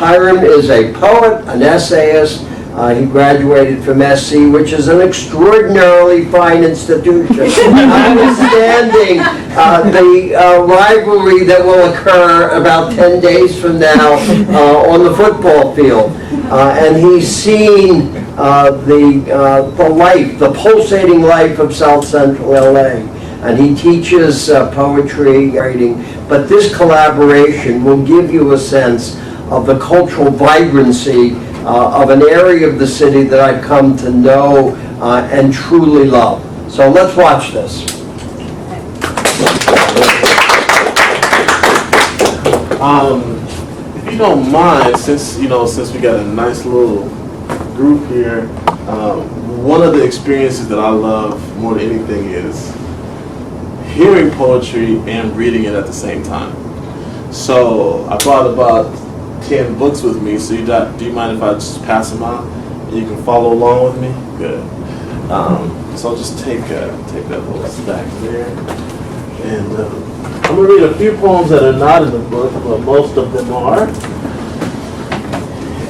Hiram is a poet, an essayist. He graduated from SC, which is an extraordinarily fine institution, notwithstanding the rivalry that will occur about 10 days from now on the football field. And he's seen the life, the pulsating life of South Central LA. And he teaches poetry, writing, but this collaboration will give you a sense of the cultural vibrancy of an area of the city that I've come to know and truly love. So let's watch this. If you don't mind, since we got a nice little group here, one of the experiences that I love more than anything is hearing poetry and reading it at the same time. So I brought about 10 books with me, so do you mind if I just pass them out and you can follow along with me? Good. So I'll just take that little stack there. And I'm going to read a few poems that are not in the book, but most of them are.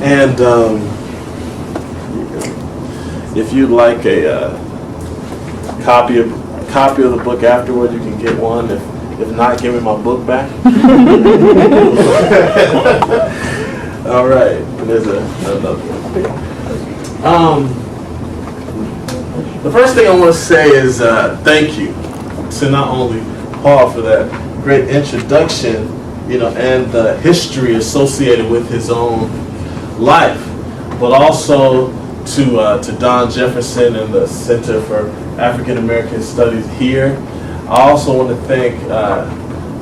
And if you'd like a copy of the book afterward, you can get one. If not, give me my book back. All right, and there's another one. The first thing I want to say is thank you to not only Paul for that great introduction, and the history associated with his own life, but also to Don Jefferson and the Center for African American Studies here. I also want to thank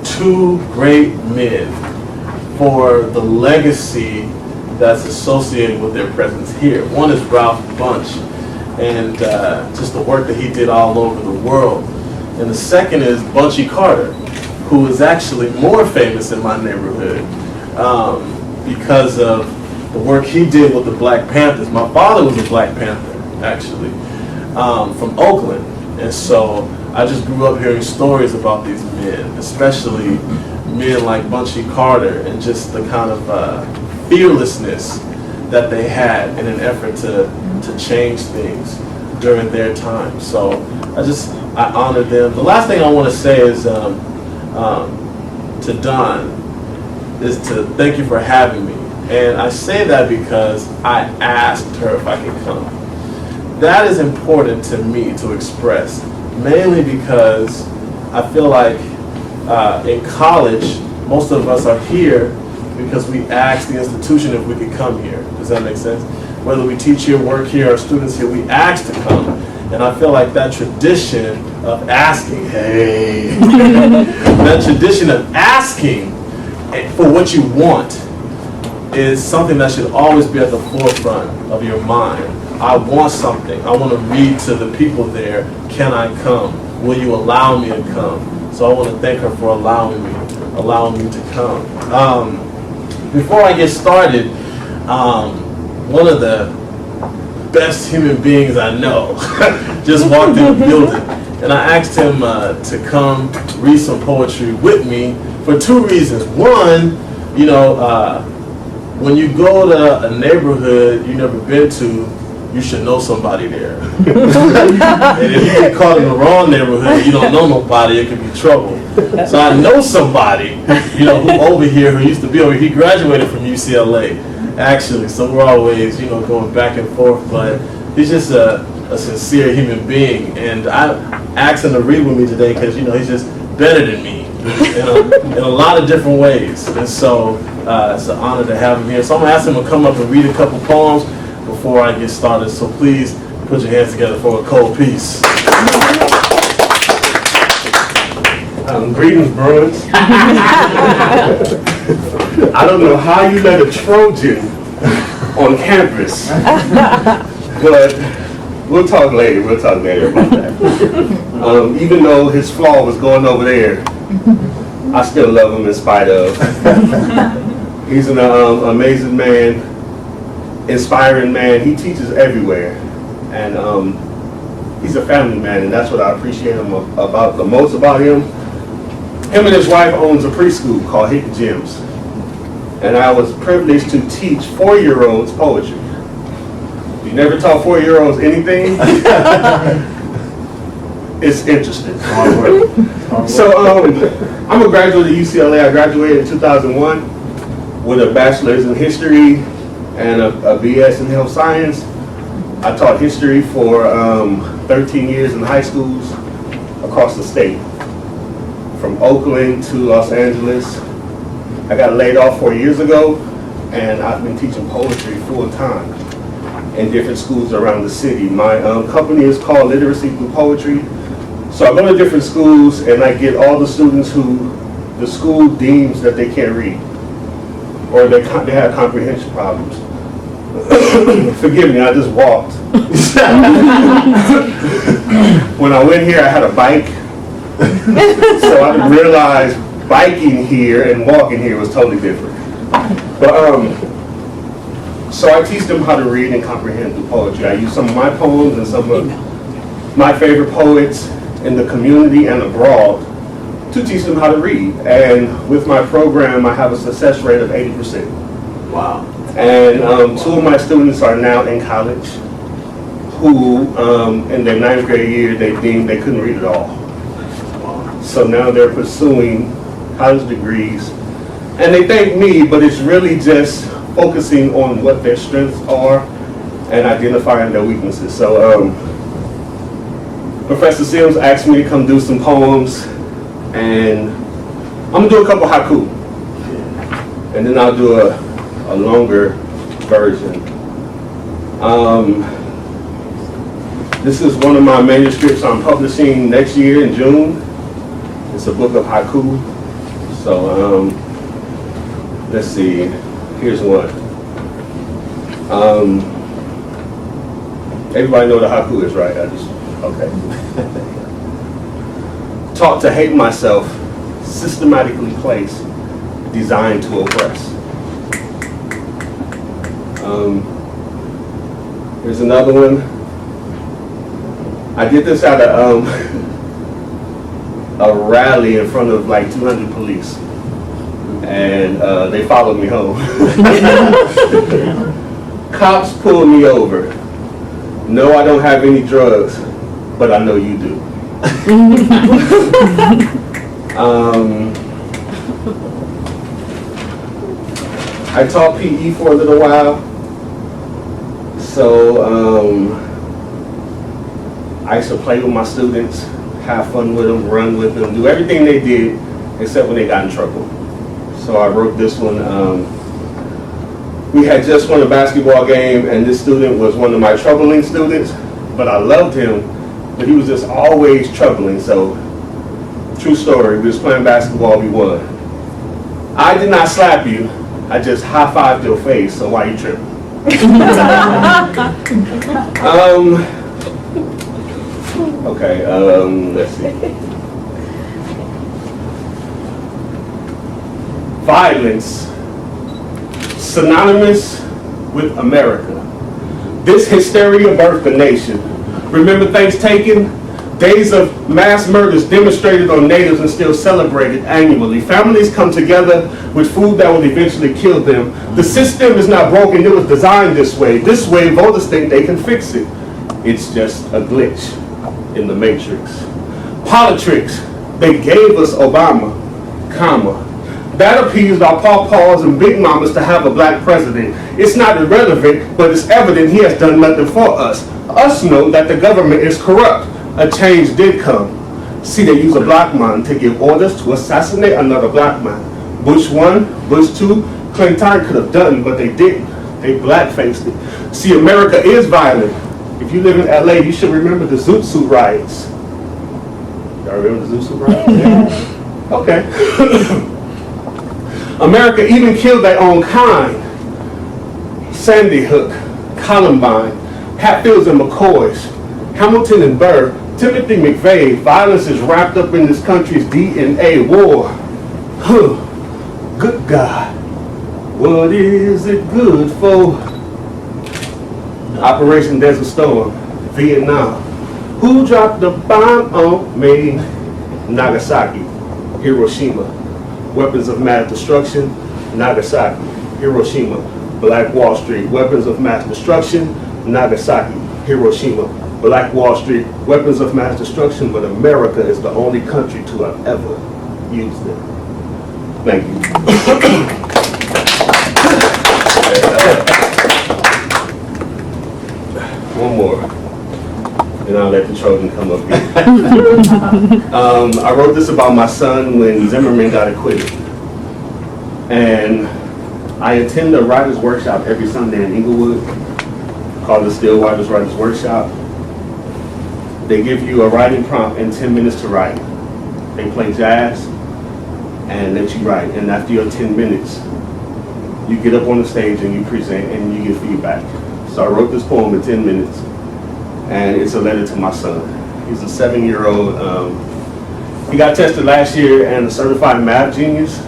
two great men for the legacy that's associated with their presence here. One is Ralph Bunche, and just the work that he did all over the world. And the second is Bunche Carter, who is actually more famous in my neighborhood because of the work he did with the Black Panthers. My father was a Black Panther, actually, from Oakland. And so I just grew up hearing stories about these men, especially men like Bunche Carter, and just the kind of fearlessness that they had in an effort to change things during their time. So I honor them. The last thing I want to say is to Don, is to thank you for having me. And I say that because I asked her if I could come. That is important to me to express, mainly because I feel like in college, most of us are here because we asked the institution if we could come here. Does that make sense? Whether we teach here, work here, or students here, we asked to come. And I feel like that tradition of asking, that tradition of asking for what you want is something that should always be at the forefront of your mind. I want something. I want to read to the people there. Can I come? Will you allow me to come? So I want to thank her for allowing me to come. Before I get started, one of the best human beings I know just walked in the building, and I asked him to come read some poetry with me for two reasons. One, when you go to a neighborhood you've never been to, you should know somebody there. And if you get caught in the wrong neighborhood, you don't know nobody, it could be trouble. So I know somebody, who over here, who used to be over here. He graduated from UCLA, actually. So we're always, going back and forth. But he's just a sincere human being. And I asked him to read with me today because, he's just better than me in a lot of different ways. And so it's an honor to have him here. So I'm going to ask him to come up and read a couple poems before I get started. So please put your hands together for a cold piece. Greetings, Bruins. I don't know how you let a Trojan on campus, but we'll talk later about that. Even though his flaw was going over there, I still love him in spite of. He's an amazing man, inspiring man. He teaches everywhere, and he's a family man, and that's what I appreciate him about the most about him. Him and his wife owns a preschool called Hidden Gems, and I was privileged to teach 4-year-olds poetry. You never taught 4-year-olds anything? It's interesting. So I'm a graduate of UCLA. I graduated in 2001 with a bachelor's in history and a BS in health science. I taught history for 13 years in high schools across the state, from Oakland to Los Angeles. I got laid off 4 years ago, and I've been teaching poetry full time in different schools around the city. My company is called Literacy Through Poetry. So I go to different schools and I get all the students who the school deems that they can't read, or they have comprehension problems. Forgive me, I just walked. When I went here, I had a bike. So I realized biking here and walking here was totally different. But so I teach them how to read and comprehend through poetry. I use some of my poems and some of my favorite poets in the community and abroad to teach them how to read. And with my program, I have a success rate of 80%. Wow. And 2 of my students are now in college who, in their 9th grade year, they deemed they couldn't read at all. So now they're pursuing college degrees. And they thank me, but it's really just focusing on what their strengths are and identifying their weaknesses. So Professor Sims asked me to come do some poems, and I'm gonna do a couple haiku. And then I'll do a longer version. This is one of my manuscripts I'm publishing next year in June. It's a book of haiku. So let's see, here's one. Everybody know what a haiku is, right? Okay. Taught to hate myself, systematically placed, designed to oppress. Here's another one. I did this at a rally in front of like 200 police, and they followed me home. Cops pulled me over. No, I don't have any drugs, but I know you do. I taught PE for a little while, so I used to play with my students, have fun with them, run with them, do everything they did except when they got in trouble. So I wrote this one. We had just won a basketball game, and this student was one of my troubling students, but I loved him, but he was just always troubling. So, true story, we was playing basketball, we won. I did not slap you, I just high-fived your face, so why you tripping? Okay, let's see. Violence, synonymous with America. This hysteria birthed the nation. Remember things taken? Days of mass murders demonstrated on natives and still celebrated annually. Families come together with food that will eventually kill them. The system is not broken, it was designed this way. This way, voters think they can fix it. It's just a glitch in the matrix. Politics, they gave us Obama, comma. That appeased our pawpaws and big mamas to have a black president. It's not irrelevant, but it's evident he has done nothing for us. Us know that the government is corrupt. A change did come. See, they use a black man to give orders to assassinate another black man. Bush 1, Bush 2, Clinton could have done, but they didn't. They black-faced it. See, America is violent. If you live in LA, you should remember the Zoot Suit riots. Y'all remember the Zoot Suit riots? Yeah. Okay. America even killed their own kind. Sandy Hook, Columbine, Hatfields and McCoys, Hamilton and Burr, Timothy McVeigh. Violence is wrapped up in this country's DNA. War. Good God. What is it good for? Operation Desert Storm, Vietnam. Who dropped the bomb on me? Nagasaki, Hiroshima. Weapons of mass destruction. Nagasaki. Hiroshima, Black Wall Street, weapons of mass destruction. Nagasaki, Hiroshima, Black Wall Street, weapons of mass destruction, but America is the only country to have ever used them. Thank you. One more, and I'll let the Trojan come up here. I wrote this about my son when Zimmerman got acquitted. And I attend a writer's workshop every Sunday in Inglewood called the Still Waters Writers Workshop. They give you a writing prompt and 10 minutes to write. They play jazz and let you write. And after your 10 minutes, you get up on the stage and you present and you get feedback. So I wrote this poem in 10 minutes, and it's a letter to my son. He's a 7-year-old. He got tested last year and a certified math genius.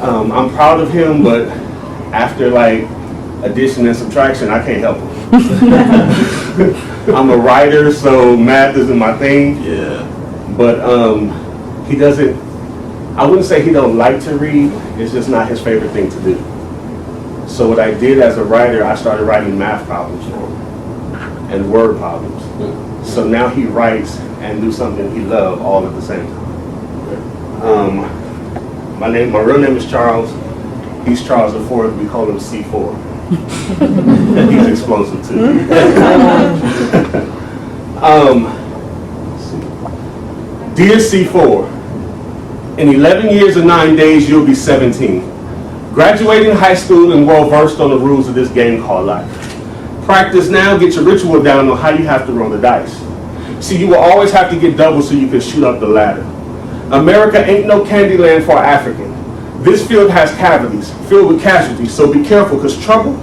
I'm proud of him, but after like addition and subtraction, I can't help him. I'm a writer, so math isn't my thing. Yeah. But he doesn't, I wouldn't say he don't like to read, it's just not his favorite thing to do. So what I did as a writer, I started writing math problems for him and word problems. So now he writes and do something he loves all at the same time. My real name is Charles. He's Charles IV. We call him C4. And he's explosive too. Dear C4, in 11 years and 9 days, you'll be 17. Graduating high school and well versed on the rules of this game called life. Practice now, get your ritual down on how you have to roll the dice. See, you will always have to get double so you can shoot up the ladder. America ain't no candy land for African. This field has cavities, filled with casualties, so be careful, because trouble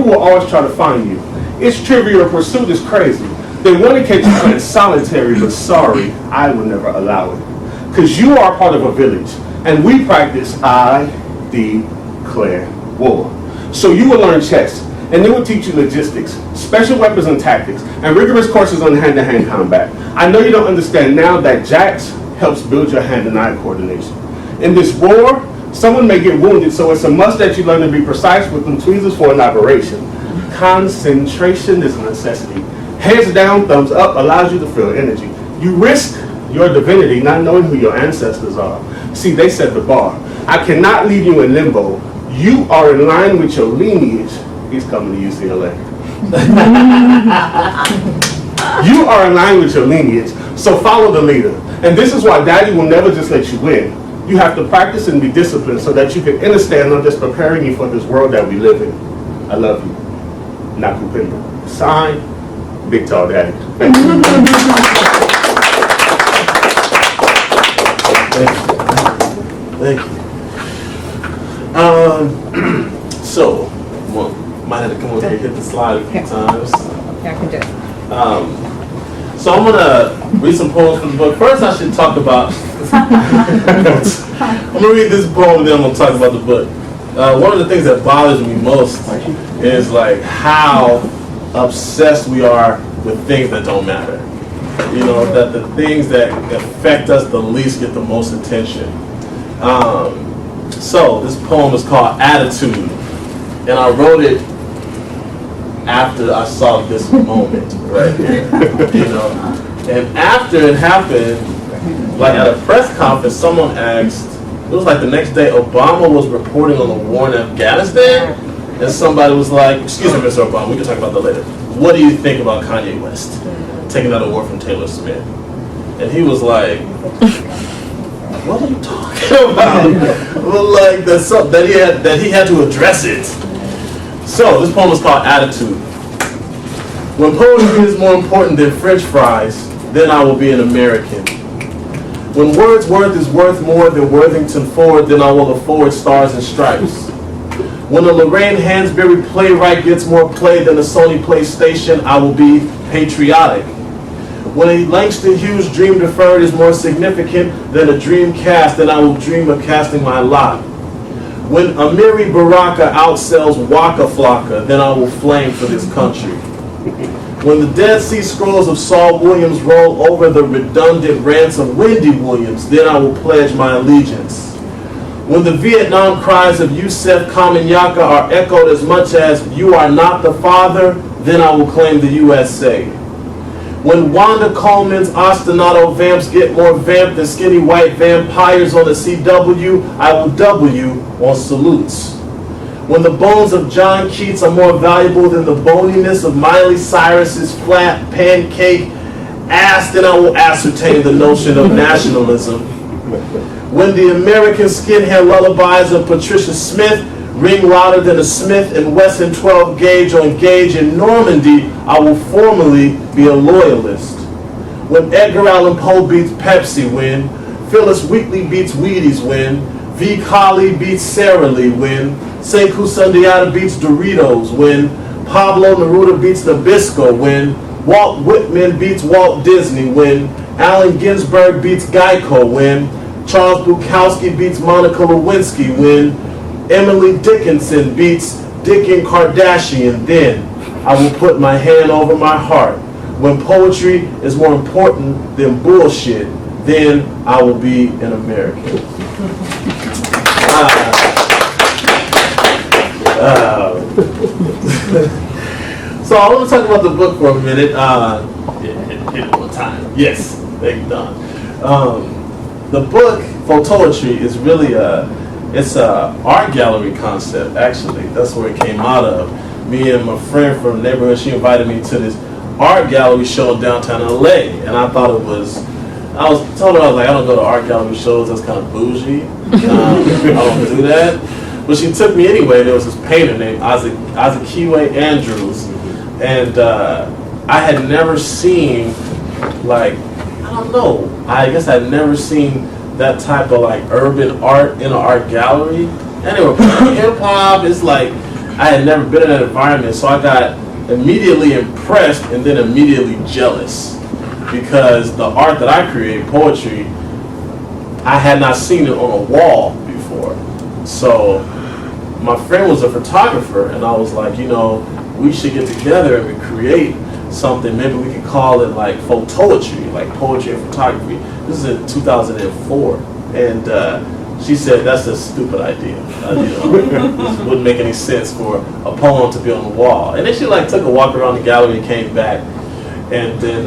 will always try to find you. It's trivial, pursuit is crazy. They want to catch you playing solitary, but sorry, I will never allow it. Because you are part of a village, and we practice I declare war. So you will learn chess, and they will teach you logistics, special weapons and tactics, and rigorous courses on hand-to-hand combat. I know you don't understand now that Jax helps build your hand and eye coordination. In this war, someone may get wounded, so it's a must that you learn to be precise with them tweezers for an operation. Concentration is a necessity. Heads down, thumbs up allows you to feel energy. You risk your divinity not knowing who your ancestors are. See, they set the bar. I cannot leave you in limbo. You are in line with your lineage. He's coming to UCLA. You are in line with your lineage, so follow the leader. And this is why Daddy will never just let you win. You have to practice and be disciplined so that you can understand I'm just preparing you for this world that we live in. I love you. Nakupenda. Signed, Big Tall Daddy. Thank you. Thank you. So, well, might have to come over here and hit the slide a few times. Yeah, I can do it. So I'm gonna read some poems from the book. First, I should talk about. I'm gonna read this poem and then I'm gonna talk about the book. One of the things that bothers me most is like how obsessed we are with things that don't matter. You know, that the things that affect us the least get the most attention. So this poem is called Attitude, and I wrote it after I saw this moment right here. You know, and after it happened, like at a press conference, someone asked, it was like the next day, Obama was reporting on the war in Afghanistan, and somebody was like, excuse me, Mr. Obama, we can talk about that later. What do you think about Kanye West taking out a war from Taylor Smith? And he was like, what are you talking about? Well, like that he had to address it. So this poem is called Attitude. When poetry is more important than French fries, then I will be an American. When Wordsworth is worth more than Worthington Ford, then I will afford stars and stripes. When a Lorraine Hansberry playwright gets more play than a Sony PlayStation, I will be patriotic. When a Langston Hughes dream deferred is more significant than a dream cast, then I will dream of casting my lot. When Amiri Baraka outsells Waka Flocka, then I will flame for this country. When the Dead Sea Scrolls of Saul Williams roll over the redundant rants of Wendy Williams, then I will pledge my allegiance. When the Vietnam cries of Yusef Kamanyaka are echoed as much as "you are not the father," then I will claim the USA. When Wanda Coleman's ostinato vamps get more vamp than skinny white vampires on the CW, I will W on salutes. When the bones of John Keats are more valuable than the boniness of Miley Cyrus's flat pancake ass, then I will ascertain the notion of nationalism. When the American skinhead lullabies of Patricia Smith ring louder than a Smith and Wesson 12 gauge on gauge in Normandy, I will formally be a loyalist. When Edgar Allan Poe beats Pepsi, when Phyllis Wheatley beats Wheaties, when V. Colley beats Sara Lee, when Sekou Sundiata beats Doritos, when Pablo Neruda beats Nabisco, when Walt Whitman beats Walt Disney, when Allen Ginsberg beats Geico, when Charles Bukowski beats Monica Lewinsky, when Emily Dickinson beats Dickin Kardashian, then I will put my hand over my heart. When poetry is more important than bullshit, then I will be an American. So I want to talk about the book for a minute. Hit it one time. Yes, thank you, Don. The book, Photoetry, is really it's a art gallery concept, actually. That's where it came out of. Me and my friend from the neighborhood, she invited me to this art gallery show in downtown LA, and I thought it was, I told her, I was like, I don't go to art gallery shows, that's kind of bougie. I don't do that. But she took me anyway. There was this painter named Azakiwe Andrews, and I had never seen, like, I don't know, I guess I'd never seen that type of like urban art in an art gallery. And they were playing hip hop. It's like I had never been in that environment, so I got immediately impressed and then immediately jealous, because the art that I create, poetry, I had not seen it on a wall before. So my friend was a photographer, and I was like, you know, we should get together and create something. Maybe we could call it like Photoetry, like poetry and photography. This is in 2004, and she said that's a stupid idea. This wouldn't make any sense for a poem to be on the wall. And then she like took a walk around the gallery and came back, and then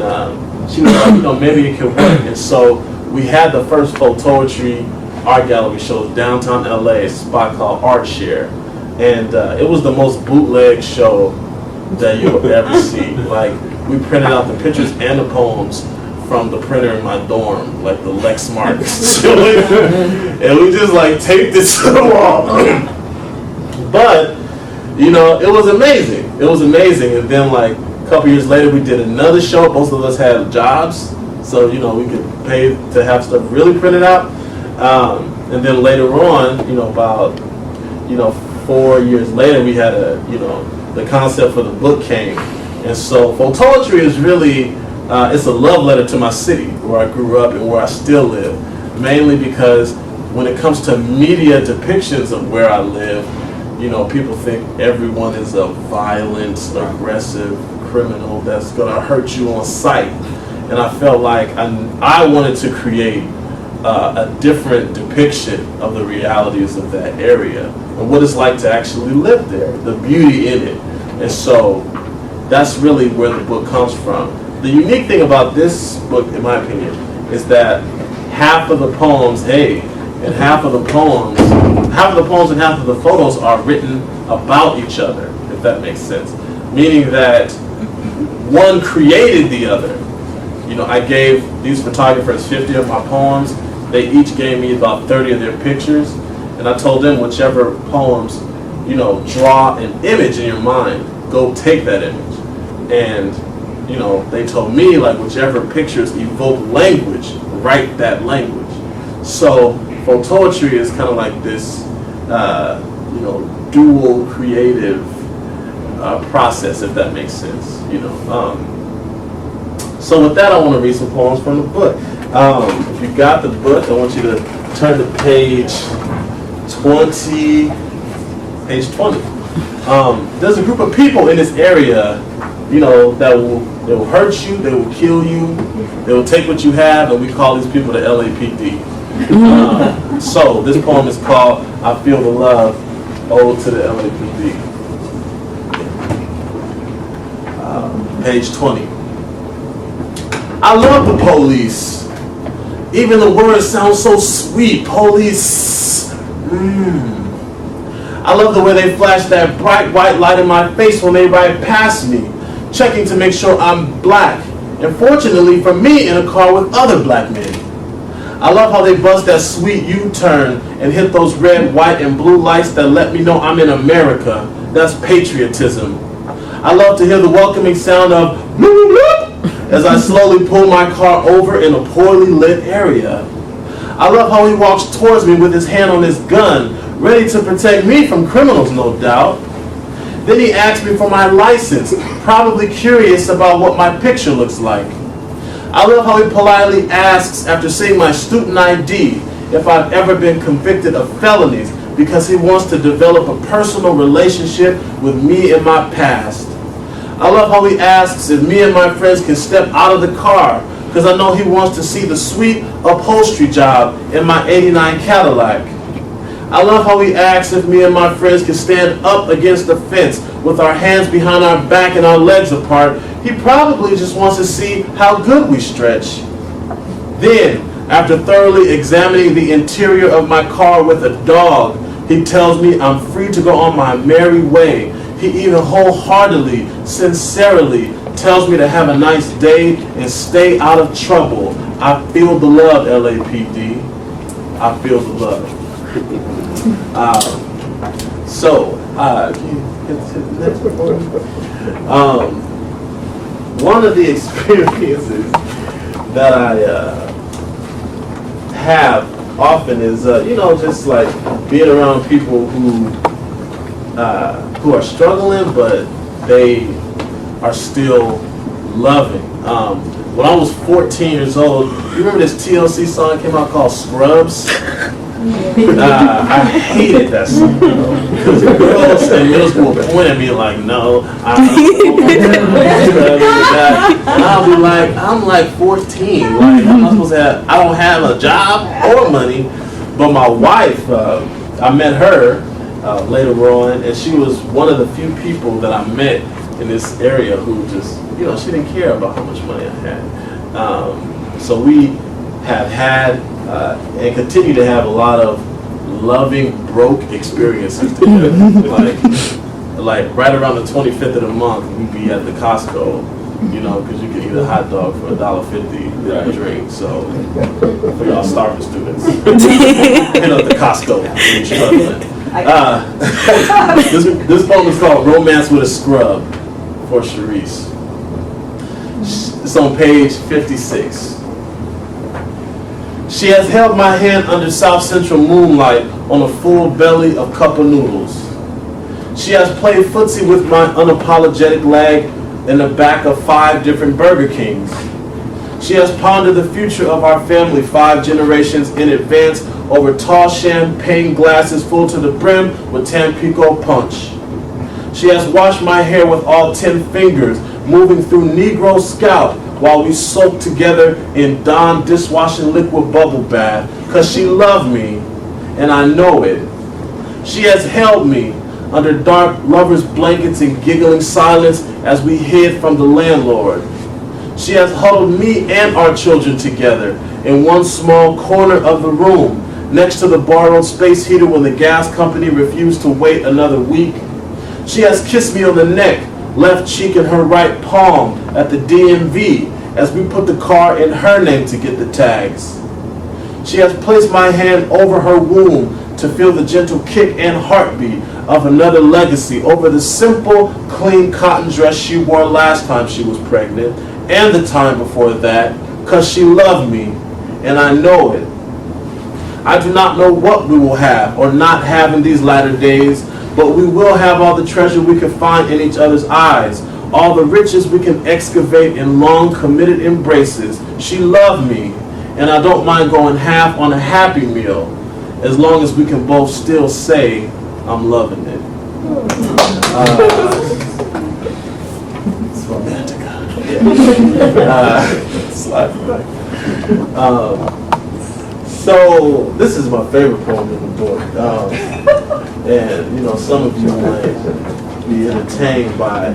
she was like, you know, maybe it could work. And so we had the first Photoetry art gallery show downtown LA, a spot called Art Share, and it was the most bootleg show that you'll ever see. Like, we printed out the pictures and the poems from the printer in my dorm, like the Lexmark, and we just like taped it to the wall. But you know, it was amazing. It was amazing. And then like a couple years later, we did another show. Both of us had jobs, so you know we could pay to have stuff really printed out. And then later on, you know, about 4 years later, we had the concept for the book came. And so Photoetry is really, it's a love letter to my city where I grew up and where I still live. Mainly because when it comes to media depictions of where I live, you know, people think everyone is a violent, aggressive criminal that's gonna hurt you on sight. And I felt like I wanted to create a different depiction of the realities of that area and what it's like to actually live there, the beauty in it. And so that's really where the book comes from. The unique thing about this book, in my opinion, is that half of the poems, and half of the poems and half of the photos are written about each other, if that makes sense. Meaning that one created the other. You know, I gave these photographers 50 of my poems. They each gave me about 30 of their pictures, and I told them whichever poems, you know, draw an image in your mind, go take that image. And, you know, they told me, like, whichever pictures evoke language, write that language. So Photoetry is kind of like this, you know, dual creative process, if that makes sense, you know. So with that, I want to read some poems from the book. If you got the book, I want you to turn to page 20. There's a group of people in this area, you know, they will hurt you, they will kill you, they will take what you have, and we call these people the LAPD. So this poem is called I Feel the Love, Ode to the LAPD. Page 20. I love the police. Even the word sounds so sweet, police. I love the way they flash that bright white light in my face when they ride past me, checking to make sure I'm black, and fortunately for me, in a car with other black men. I love how they bust that sweet U-turn and hit those red, white, and blue lights that let me know I'm in America. That's patriotism. I love to hear the welcoming sound of bloop, bloop, as I slowly pull my car over in a poorly lit area. I love how he walks towards me with his hand on his gun, ready to protect me from criminals, no doubt. Then he asks me for my license, probably curious about what my picture looks like. I love how he politely asks, after seeing my student ID, if I've ever been convicted of felonies, because he wants to develop a personal relationship with me in my past. I love how he asks if me and my friends can step out of the car, because I know he wants to see the sweet upholstery job in my '89 Cadillac. I love how he asks if me and my friends can stand up against the fence with our hands behind our back and our legs apart. He probably just wants to see how good we stretch. Then, after thoroughly examining the interior of my car with a dog, he tells me I'm free to go on my merry way. He even wholeheartedly, sincerely tells me to have a nice day and stay out of trouble. I feel the love, LAPD. I feel the love. One of the experiences that I have often is, just like being around people who are struggling, but they are still loving. When I was 14 years old, you remember this TLC song came out called Scrubs? I hated that song because the girls in middle school would point at me like, no, I'm like 14, like I'm not supposed to have, I don't have a job or money, but my wife, I met her later on, and she was one of the few people that I met in this area who just, she didn't care about how much money I had. So we have had and continue to have a lot of loving broke experiences together. like right around the 25th of the month, we'd be at the Costco, because you can eat a hot dog for $1.50 and a drink. So for y'all starving students, hit up the Costco when you're struggling. This poem is called Romance with a Scrub for Sharice. It's on page 56. She has held my hand under South Central moonlight on a full belly of cup of noodles. She has played footsie with my unapologetic leg in the back of 5 different Burger Kings. She has pondered the future of our family 5 generations in advance over tall champagne glasses full to the brim with Tampico punch. She has washed my hair with all 10 fingers, moving through Negro scalp while we soaked together in Dawn dishwashing liquid bubble bath, because she loved me, and I know it. She has held me under dark lovers' blankets in giggling silence as we hid from the landlord. She has huddled me and our children together in one small corner of the room, next to the borrowed space heater when the gas company refused to wait another week. She has kissed me on the neck, left cheek and her right palm at the DMV as we put the car in her name to get the tags. She has placed my hand over her womb to feel the gentle kick and heartbeat of another legacy over the simple, clean cotton dress she wore last time she was pregnant and the time before that, because she loved me, and I know it. I do not know what we will have or not have in these latter days, but we will have all the treasure we can find in each other's eyes, all the riches we can excavate in long committed embraces. She loved me, and I don't mind going half on a Happy Meal, as long as we can both still say, I'm loving it. It's romantic. So this is my favorite poem in the book, and you know, some of you might be entertained by,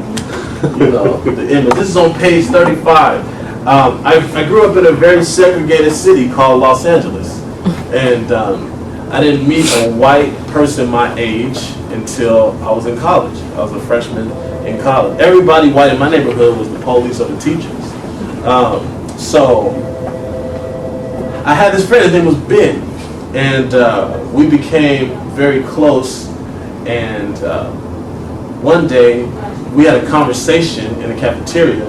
you know, the image. This is on page 35. I grew up in a very segregated city called Los Angeles, and I didn't meet a white person my age until I was in college. I was a freshman in college. Everybody white in my neighborhood was the police or the teachers. So I had this friend, his name was Ben, and we became very close, and one day we had a conversation in the cafeteria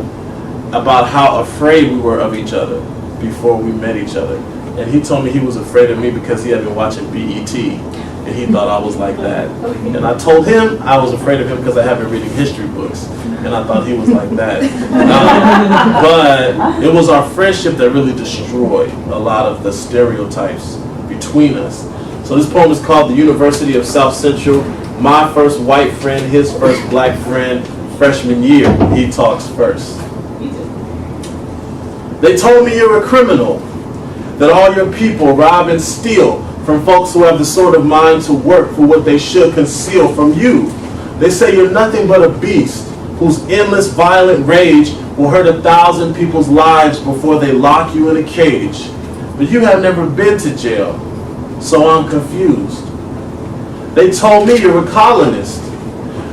about how afraid we were of each other before we met each other. And he told me he was afraid of me because he had been watching BET, and he thought I was like that. And I told him I was afraid of him because I have been reading history books, and I thought he was like that. But it was our friendship that really destroyed a lot of the stereotypes between us. So this poem is called The University of South Central. My first white friend, his first black friend, freshman year. He talks first. They told me you're a criminal, that all your people rob and steal from folks who have the sort of mind to work for what they should conceal from you. They say you're nothing but a beast whose endless violent rage will hurt 1,000 people's lives before they lock you in a cage. But you have never been to jail, so I'm confused. They told me you're a colonist,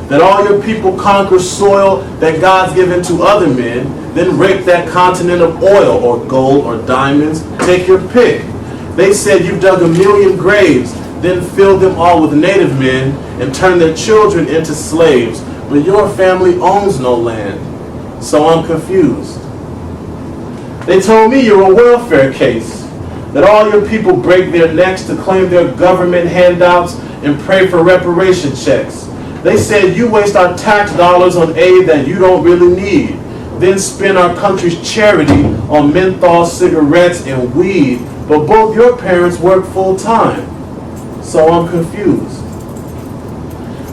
that all your people conquer soil that God's given to other men, then rape that continent of oil or gold or diamonds, take your pick. They said you've dug 1,000,000 graves, then filled them all with native men and turned their children into slaves. But your family owns no land, so I'm confused. They told me you're a welfare case, that all your people break their necks to claim their government handouts and pray for reparation checks. They said you waste our tax dollars on aid that you don't really need, then spend our country's charity on menthol cigarettes and weed, but both your parents work full time, so I'm confused.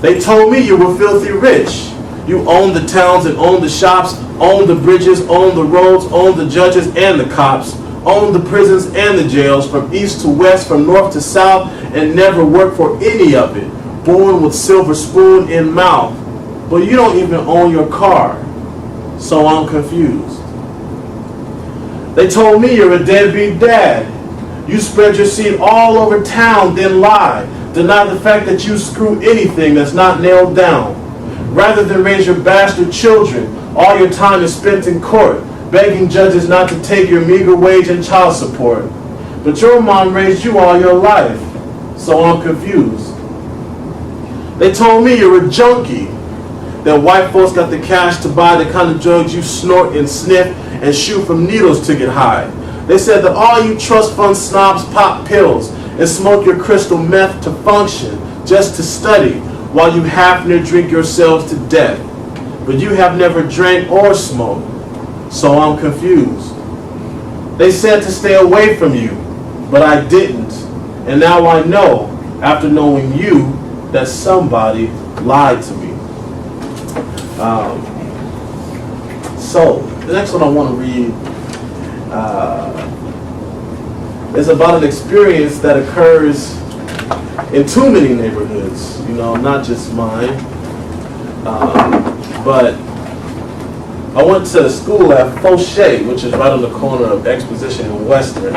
They told me you were filthy rich. You own the towns and own the shops, own the bridges, own the roads, own the judges and the cops, own the prisons and the jails, from east to west, from north to south, and never worked for any of it, born with silver spoon in mouth. But you don't even own your car, so I'm confused. They told me you're a deadbeat dad. You spread your seed all over town, then lie. Deny the fact that you screw anything that's not nailed down. Rather than raise your bastard children, all your time is spent in court, begging judges not to take your meager wage and child support. But your mom raised you all your life, so I'm confused. They told me you're a junkie, that white folks got the cash to buy the kind of drugs you snort and sniff and shoot from needles to get high. They said that all you trust fund snobs pop pills and smoke your crystal meth to function, just to study, while you half near drink yourselves to death. But you have never drank or smoked, so I'm confused. They said to stay away from you, but I didn't. And now I know, after knowing you, that somebody lied to me. So, the next one I want to read is about an experience that occurs in too many neighborhoods, you know, not just mine. But I went to school at Photoetry, which is right on the corner of Exposition and Western.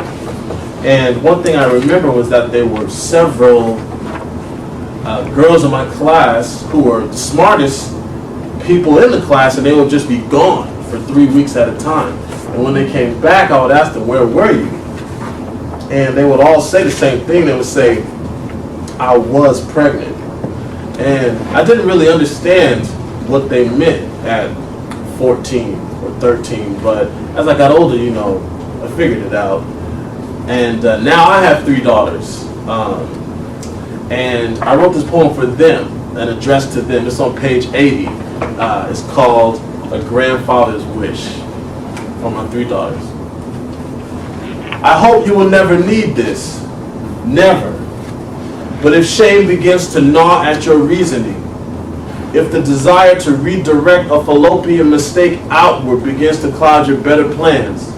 And one thing I remember was that there were several girls in my class who were the smartest people in the class, and they would just be gone for 3 weeks at a time. And when they came back, I would ask them, where were you? And they would all say the same thing. They would say, I was pregnant. And I didn't really understand what they meant at 14 or 13, but as I got older, you know, I figured it out. And now I have 3 daughters. And I wrote this poem for them, an address to them. It's on page 80. It's called A Grandfather's Wish, for my 3 daughters. I hope you will never need this, never. But if shame begins to gnaw at your reasoning, if the desire to redirect a fallopian mistake outward begins to cloud your better plans,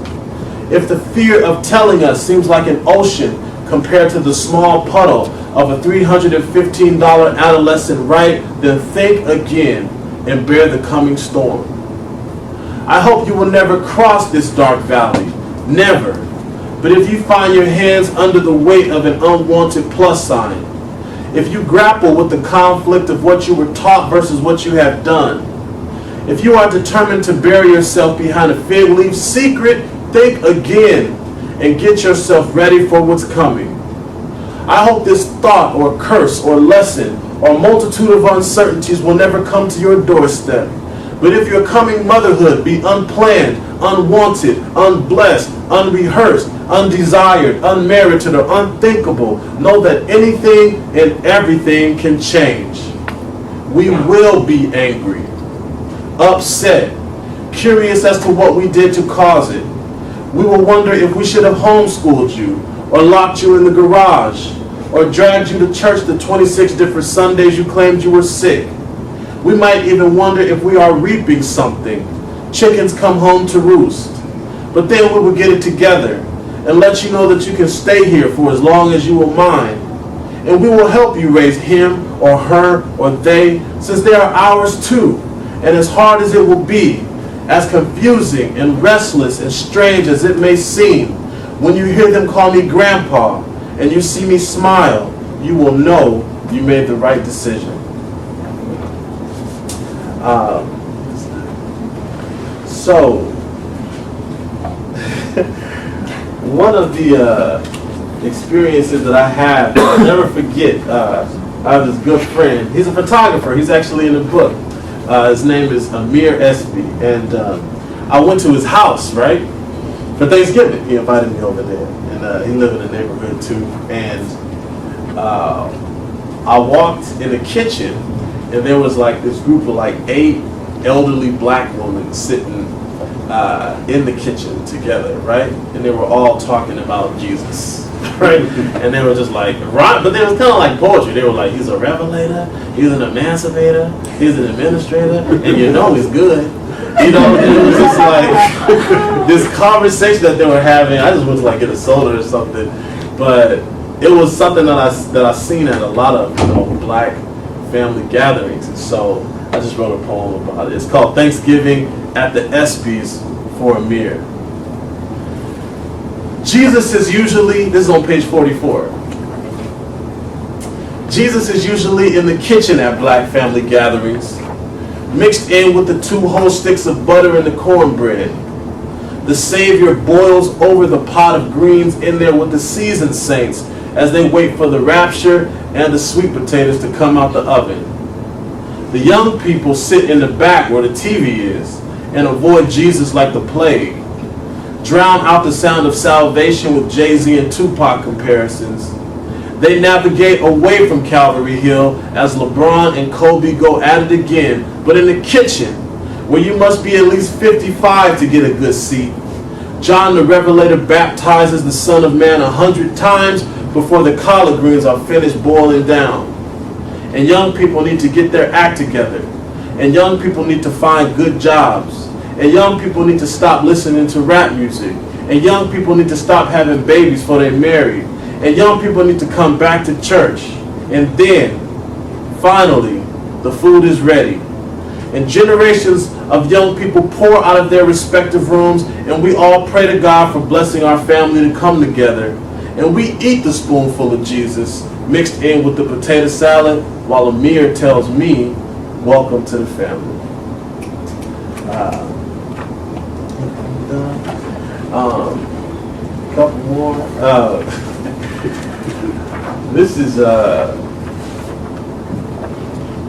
if the fear of telling us seems like an ocean compared to the small puddle of a $315 adolescent right, then think again and bear the coming storm. I hope you will never cross this dark valley. Never. But if you find your hands under the weight of an unwanted plus sign, if you grapple with the conflict of what you were taught versus what you have done, if you are determined to bury yourself behind a fig leaf secret, think again and get yourself ready for what's coming. I hope this thought or curse or lesson or multitude of uncertainties will never come to your doorstep. But if your coming motherhood be unplanned, unwanted, unblessed, unrehearsed, undesired, unmerited, or unthinkable, know that anything and everything can change. We will be angry, upset, curious as to what we did to cause it. We will wonder if we should have homeschooled you, or locked you in the garage, or dragged you to church the 26 different Sundays you claimed you were sick. We might even wonder if we are reaping something. Chickens come home to roost. But then we will get it together and let you know that you can stay here for as long as you will mind. And we will help you raise him or her or they, since they are ours too. And as hard as it will be, as confusing and restless and strange as it may seem, when you hear them call me Grandpa and you see me smile, you will know you made the right decision. So, one of the experiences that I had, I'll never forget, I have this good friend. He's a photographer. He's actually in the book. His name is Amir Espy. And I went to his house, right, for Thanksgiving. He invited me over there. And he lived in the neighborhood too. And I walked in the kitchen, and there was like this group of like 8 elderly black women sitting in the kitchen together, right? And they were all talking about Jesus, right? And they were just like, right, but they was kind of like poetry. They were like, he's a revelator, he's an emancipator, he's an administrator, and you know he's good. You know, and it was just like this conversation that they were having. I just went to like get a soda or something, but it was something that I seen at a lot of, you know, black family gatherings. And so I just wrote a poem about it. It's called Thanksgiving at the Espys for Amir. Jesus is usually, this is on page 44. Jesus is usually in the kitchen at black family gatherings, mixed in with the 2 whole sticks of butter and the cornbread. The Savior boils over the pot of greens in there with the seasoned saints as they wait for the rapture and the sweet potatoes to come out the oven. The young people sit in the back where the TV is and avoid Jesus like the plague. Drown out the sound of salvation with Jay-Z and Tupac comparisons. They navigate away from Calvary Hill as LeBron and Kobe go at it again, but in the kitchen, where you must be at least 55 to get a good seat. John the Revelator baptizes the Son of Man 100 times before the collard greens are finished boiling down. And young people need to get their act together. And young people need to find good jobs. And young people need to stop listening to rap music. And young people need to stop having babies before they're married. And young people need to come back to church. And then, finally, the food is ready. And generations of young people pour out of their respective rooms, and we all pray to God for blessing our family to come together. And we eat the spoonful of Jesus mixed in with the potato salad, while Amir tells me, welcome to the family. Couple more. This is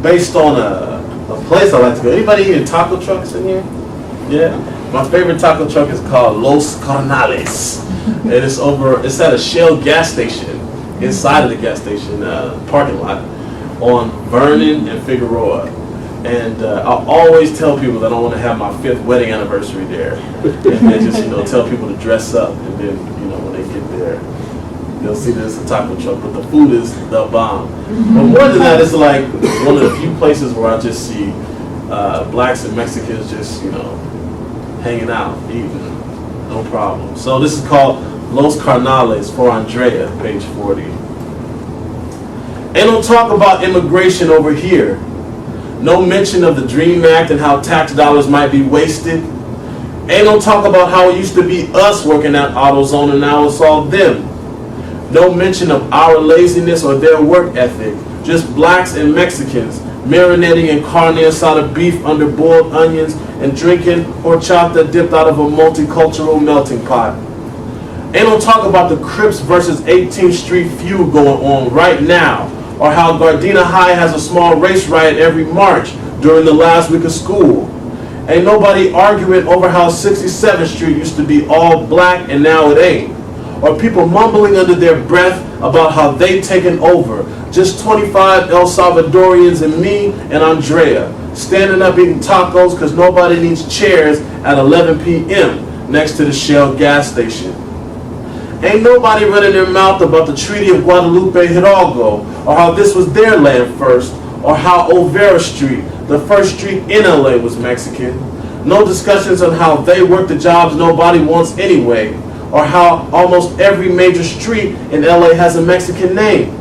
based on a place I like to go. Anybody eating taco trucks in here? Yeah. My favorite taco truck is called Los Carnales. And it's at a Shell gas station, inside of the gas station parking lot on Vernon and Figueroa. And I always tell people that I want to have my 5th wedding anniversary there. And then just, tell people to dress up. And then, when they get there, they'll see that it's a taco truck. But the food is the bomb. But more than that, it's like one of the few places where I just see blacks and Mexicans just, hanging out, eating, no problem. So this is called Los Carnales for Andrea, page 40. Ain't no talk about immigration over here. No mention of the DREAM Act and how tax dollars might be wasted. Ain't no talk about how it used to be us working at AutoZone and now it's all them. No mention of our laziness or their work ethic. Just blacks and Mexicans marinating in carne asada beef under boiled onions and drinking horchata dipped out of a multicultural melting pot. Ain't no talk about the Crips versus 18th Street feud going on right now, or how Gardena High has a small race riot every March during the last week of school. Ain't nobody arguing over how 67th Street used to be all black and now it ain't. Or people mumbling under their breath about how they taken over. Just 25 El Salvadorians and me and Andrea, standing up eating tacos because nobody needs chairs at 11 p.m. next to the Shell gas station. Ain't nobody running their mouth about the Treaty of Guadalupe Hidalgo, or how this was their land first, or how Olvera Street, the first street in LA, was Mexican. No discussions on how they work the jobs nobody wants anyway, or how almost every major street in LA has a Mexican name.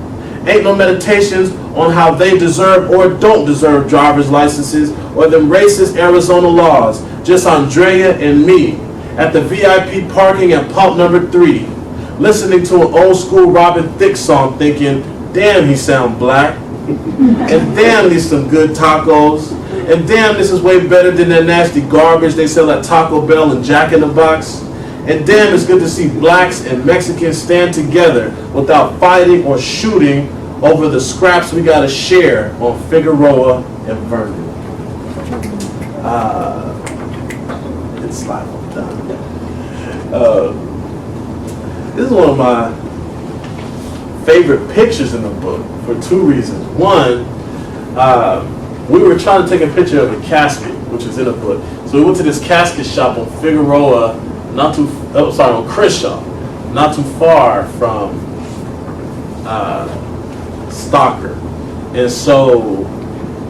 Ain't no meditations on how they deserve or don't deserve driver's licenses or them racist Arizona laws. Just Andrea and me at the VIP parking at pump number 3, listening to an old school Robin Thicke song thinking, damn, he sound black. And damn, these some good tacos. And damn, this is way better than that nasty garbage they sell at Taco Bell and Jack in the Box. And damn, it's good to see blacks and Mexicans stand together without fighting or shooting over the scraps we gotta share on Figueroa and Vernon. It's slide on down. This is one of my favorite pictures in the book for 2 reasons. One, we were trying to take a picture of a casket, which is in the book. So we went to this casket shop on Figueroa, on Crenshaw, not too far from Stalker. And so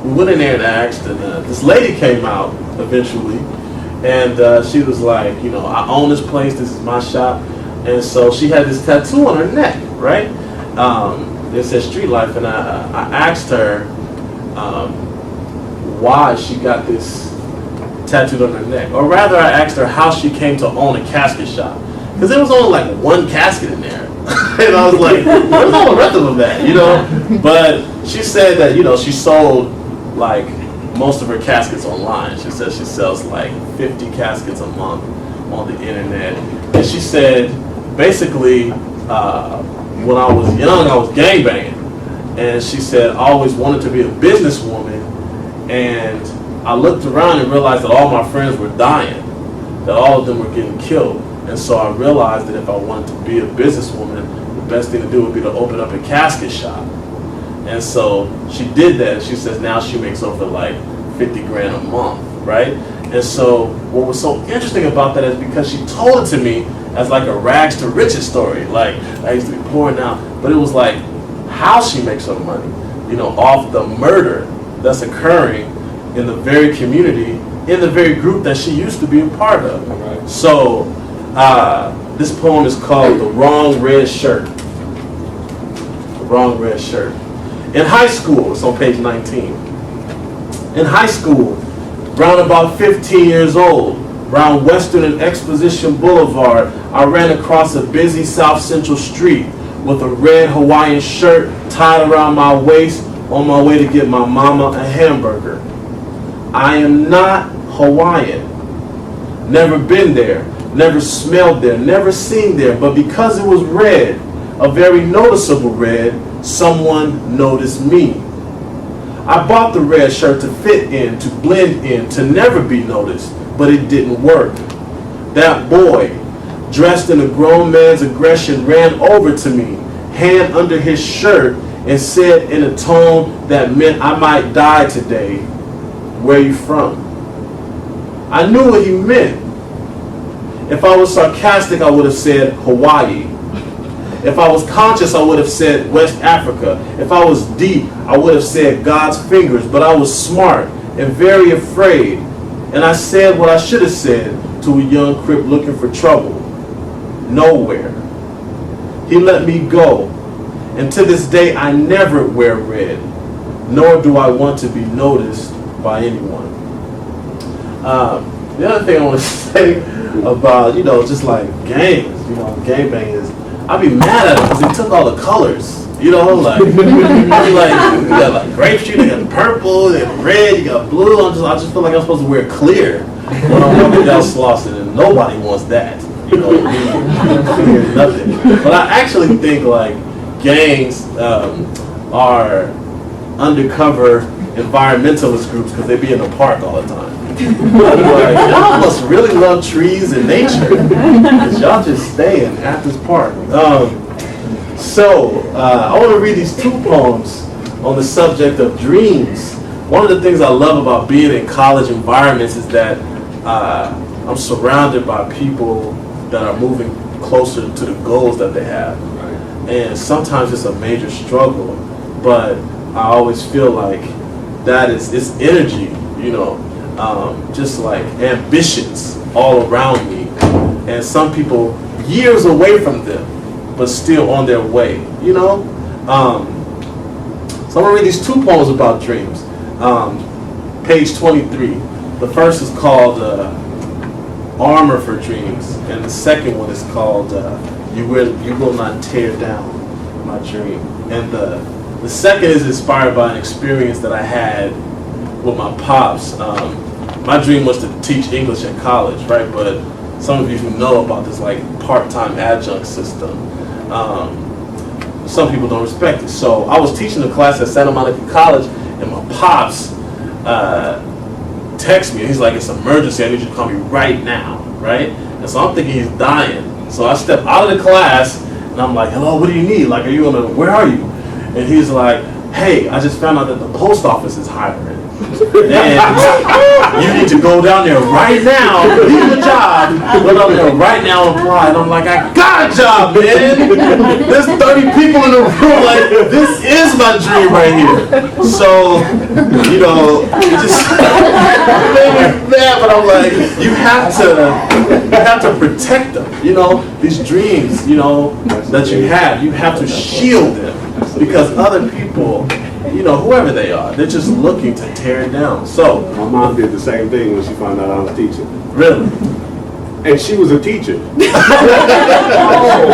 we went in there and asked, and this lady came out eventually, and she was like, you know, I own this place, this is my shop. And so she had this tattoo on her neck, right? It said Street Life, and I asked her why she got this tattooed on her neck. Or rather, I asked her how she came to own a casket shop. Because there was only like one casket in there. And I was like, where's all the rest of them at, you know? But she said that, you know, she sold like most of her caskets online. She said she sells like 50 caskets a month on the internet. And she said, basically, when I was young, I was gangbanging. And she said, I always wanted to be a businesswoman. And I looked around and realized that all my friends were dying, that all of them were getting killed. And so I realized that if I wanted to be a businesswoman, the best thing to do would be to open up a casket shop. And so she did that. She says now she makes over like 50 grand a month, right? And so what was so interesting about that is because she told it to me as like a rags to riches story. Like, I used to be poor now, but it was like how she makes her money, you know, off the murder that's occurring in the very community, in the very group that she used to be a part of. Right. So this poem is called The Wrong Red Shirt. The Wrong Red Shirt. In high school, it's on page 19. In high school, round about 15 years old, round Western and Exposition Boulevard, I ran across a busy South Central street with a red Hawaiian shirt tied around my waist on my way to get my mama a hamburger. I am not Hawaiian. Never been there, never smelled there, never seen there, but because it was red, a very noticeable red, someone noticed me. I bought the red shirt to fit in, to blend in, to never be noticed, but it didn't work. That boy, dressed in a grown man's aggression, ran over to me, hand under his shirt, and said in a tone that meant I might die today, "Where you from?" I knew what he meant. If I was sarcastic, I would have said Hawaii. If I was conscious, I would have said West Africa. If I was deep, I would have said God's fingers. But I was smart and very afraid. And I said what I should have said to a young Crip looking for trouble. Nowhere. He let me go. And to this day, I never wear red, nor do I want to be noticed by anyone. The other thing I want to say about, just like gangs, gangbang is, I'd be mad at him because he took all the colors. I'd be like, you got like grape street, you got purple, you got red, you got blue. I just feel like I'm supposed to wear clear when I'm walking down Slauson, and nobody wants that. Nothing. But I actually think like gangs are undercover environmentalist groups because they be in the park all the time. Like, y'all must really love trees and nature because y'all just staying at this park. I want to read these two poems on the subject of dreams. One of the things I love about being in college environments is that I'm surrounded by people that are moving closer to the goals that they have. And sometimes it's a major struggle, but I always feel like that it's energy, just like ambitions all around me. And some people years away from them, but still on their way, So I'm gonna read these two poems about dreams. Page 23. The first is called Armor for Dreams, and the second one is called You Will Not Tear Down My Dream. And the second is inspired by an experience that I had with my pops. My dream was to teach English at college, right? But some of you who know about this like part-time adjunct system, some people don't respect it. So I was teaching a class at Santa Monica College, and my pops text me, and he's like, it's an emergency, I need you to call me right now, right? And so I'm thinking he's dying. So I step out of the class, and I'm like, hello, what do you need? Like, where are you? And he's like, hey, I just found out that the post office is hiring. And you need to go down there right now, leave the job, go down there right now and apply. And I'm like, I got a job, man. There's 30 people in the room, like, this is my dream right here. So, it just made me mad, but I'm like, you have to protect them, these dreams, that you have to shield them, because other people, whoever they are, they're just looking to tear it down. So my mom did the same thing when she found out I was teaching. Really? And she was a teacher.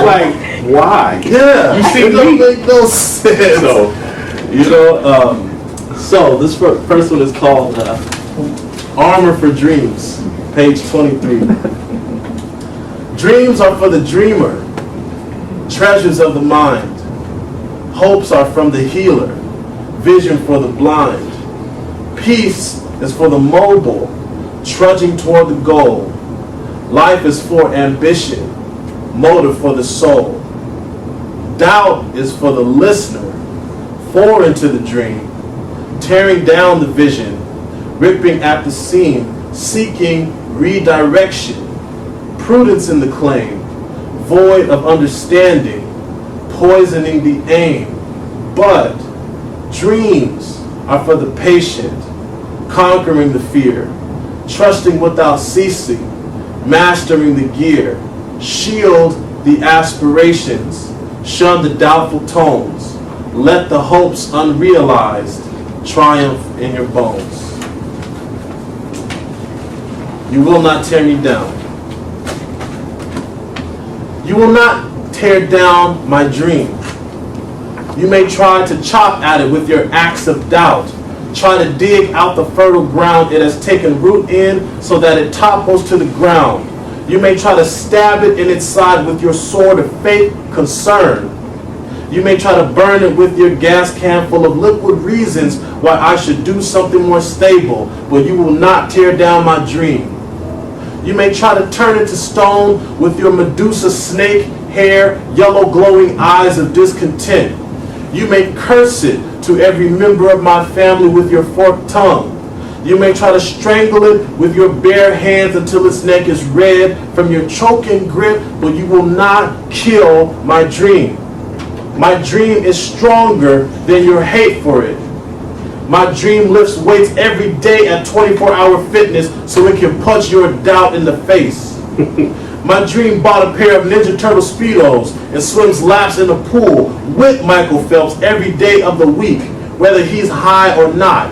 Like, why? Yeah. You see, it don't make no sense. So this first one is called Armor for Dreams, page 23. Dreams are for the dreamer, treasures of the mind. Hopes are from the healer, vision for the blind. Peace is for the mobile, trudging toward the goal. Life is for ambition, motive for the soul. Doubt is for the listener, foreign to the dream, tearing down the vision, ripping at the seam, seeking redirection. Prudence in the claim, void of understanding, poisoning the aim. But dreams are for the patient, conquering the fear, trusting without ceasing, mastering the gear. Shield the aspirations, shun the doubtful tones. Let the hopes unrealized triumph in your bones. You will not tear me down. You will not tear down my dream. You may try to chop at it with your axe of doubt. Try to dig out the fertile ground it has taken root in so that it topples to the ground. You may try to stab it in its side with your sword of fake concern. You may try to burn it with your gas can full of liquid reasons why I should do something more stable, but you will not tear down my dream. You may try to turn it to stone with your Medusa snake hair, yellow glowing eyes of discontent. You may curse it to every member of my family with your forked tongue. You may try to strangle it with your bare hands until its neck is red from your choking grip, but you will not kill my dream. My dream is stronger than your hate for it. My dream lifts weights every day at 24-hour fitness so it can punch your doubt in the face. My dream bought a pair of Ninja Turtle Speedos and swims laps in the pool with Michael Phelps every day of the week, whether he's high or not.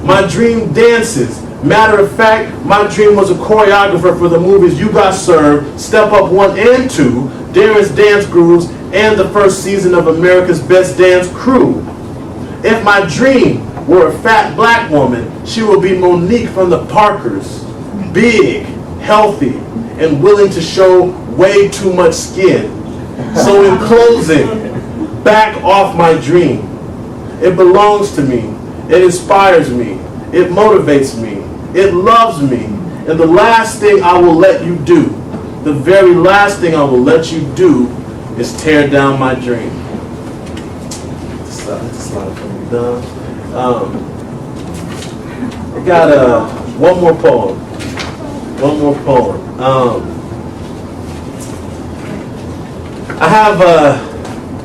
My dream dances. Matter of fact, my dream was a choreographer for the movies You Got Served, Step Up 1 and 2, Darren's Dance Grooves, and the first season of America's Best Dance Crew. If my dream were a fat black woman, she would be Monique from the Parkers. Big, healthy, and willing to show way too much skin. So in closing, back off my dream. It belongs to me. It inspires me. It motivates me. It loves me. And the last thing I will let you do, the very last thing I will let you do, is tear down my dream. Slide coming down. I got one more poem. One more poem. I have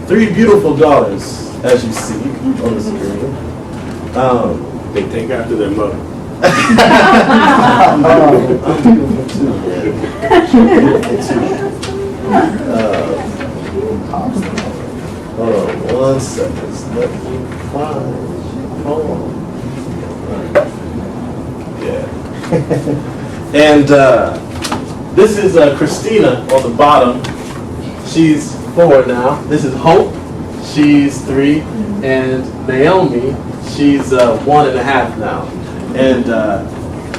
3 beautiful daughters, as you see on the screen. They take after their mother. I'm beautiful too, hold on 1 second. Let me find the poem. Yeah. And this is Christina on the bottom. She's 4 now. This is Hope. She's 3. And Naomi, she's 1.5 now. And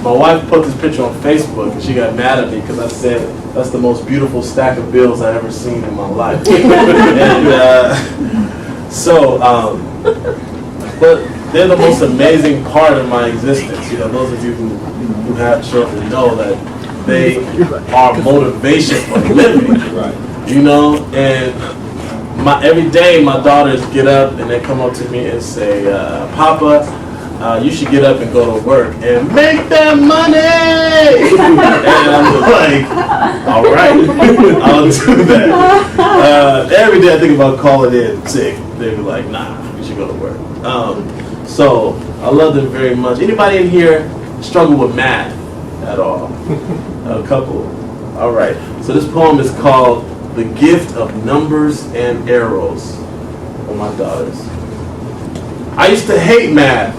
my wife put this picture on Facebook, and she got mad at me because I said that's the most beautiful stack of bills I ever seen in my life. And but they're the most amazing part of my existence. You know, those of you who have children know that they are motivation for living. Right. You know, and every day my daughters get up and they come up to me and say, Papa, you should get up and go to work and make that money. And I'm like, all right, I'll do that. Every day I think about calling in sick. They'd be like, nah, you should go to work. So I love them very much. Anybody in here struggle with math at all? A couple. All right. So this poem is called The Gift of Numbers and Arrows for my daughters. I used to hate math.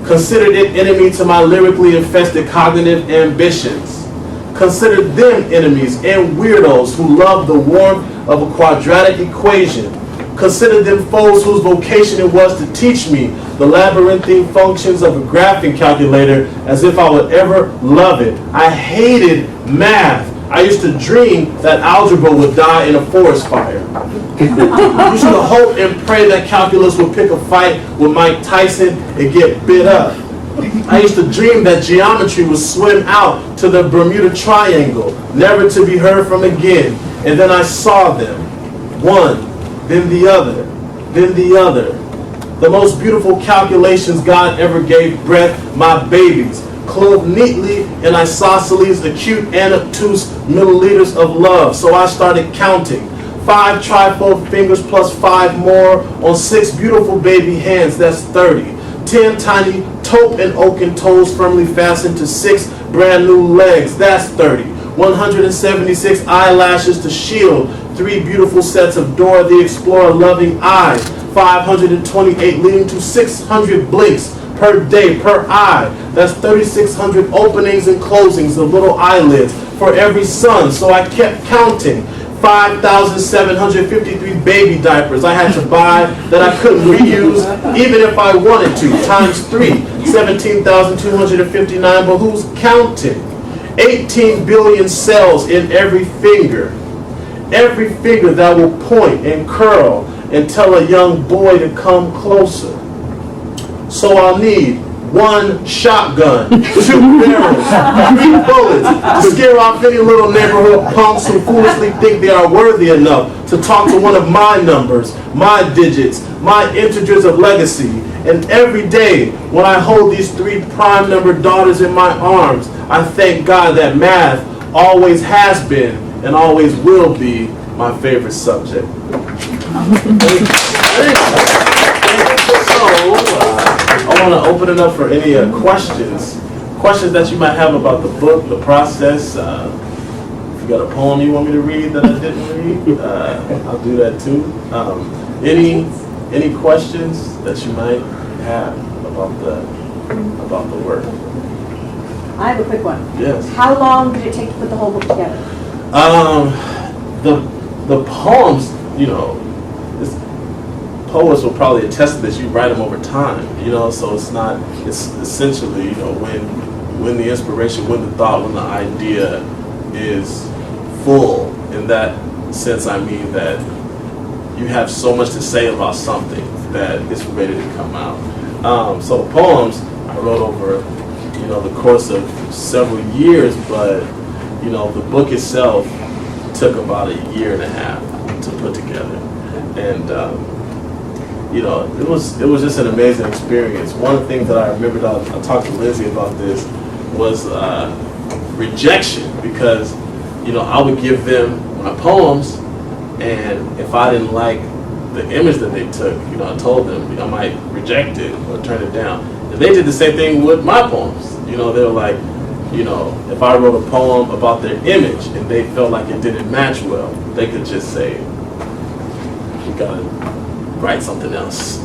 Considered it enemy to my lyrically infested cognitive ambitions. Considered them enemies and weirdos who love the warmth of a quadratic equation. Considered them foes whose vocation it was to teach me the labyrinthine functions of a graphing calculator as if I would ever love it. I hated math. I used to dream that algebra would die in a forest fire. I used to hope and pray that calculus would pick a fight with Mike Tyson and get bit up. I used to dream that geometry would swim out to the Bermuda Triangle, never to be heard from again. And then I saw them, one, then the other, then the other. The most beautiful calculations God ever gave breath, my babies, clothed neatly in isosceles, acute and obtuse milliliters of love. So I started counting. 5 trifold fingers plus 5 more on 6 beautiful baby hands, that's 30. 10 tiny taupe and oaken toes firmly fastened to 6 brand new legs, that's 30. 176 eyelashes to shield 3 beautiful sets of Dora the Explorer loving eyes. 528 leading to 600 blinks per day, per eye. That's 3,600 openings and closings of little eyelids for every son. So I kept counting. 5,753 baby diapers I had to buy that I couldn't reuse even if I wanted to, times 3, 17,259, but who's counting? 18 billion cells in every finger that will point and curl and tell a young boy to come closer. So I'll need 1 shotgun, 2 barrels, 3 bullets to scare off any little neighborhood punks who foolishly think they are worthy enough to talk to one of my numbers, my digits, my integers of legacy. And every day when I hold these 3 prime number daughters in my arms, I thank God that math always has been and always will be my favorite subject. I want to open it up for any questions that you might have about the book, the process. you got a poem you want me to read that I didn't read, I'll do that too. Any questions that you might have about the work? I have a quick one. Yes. How long did it take to put the whole book together? The poems, you know, poets will probably attest to this. You write them over time, you know. So it's essentially, you know, when the inspiration, when the thought, when the idea is full. In that sense, I mean that you have so much to say about something that it's ready to come out. So the poems I wrote over, you know, the course of several years, but you know, the book itself took about 1.5 years to put together, and you know, it was just an amazing experience. One of the things that I remembered, I talked to Lindsay about this, was rejection, because you know, I would give them my poems, and if I didn't like the image that they took, you know, I told them, you know, I might reject it or turn it down. And they did the same thing with my poems. You know, they were like, you know, if I wrote a poem about their image and they felt like it didn't match well, they could just say, you gotta write something else.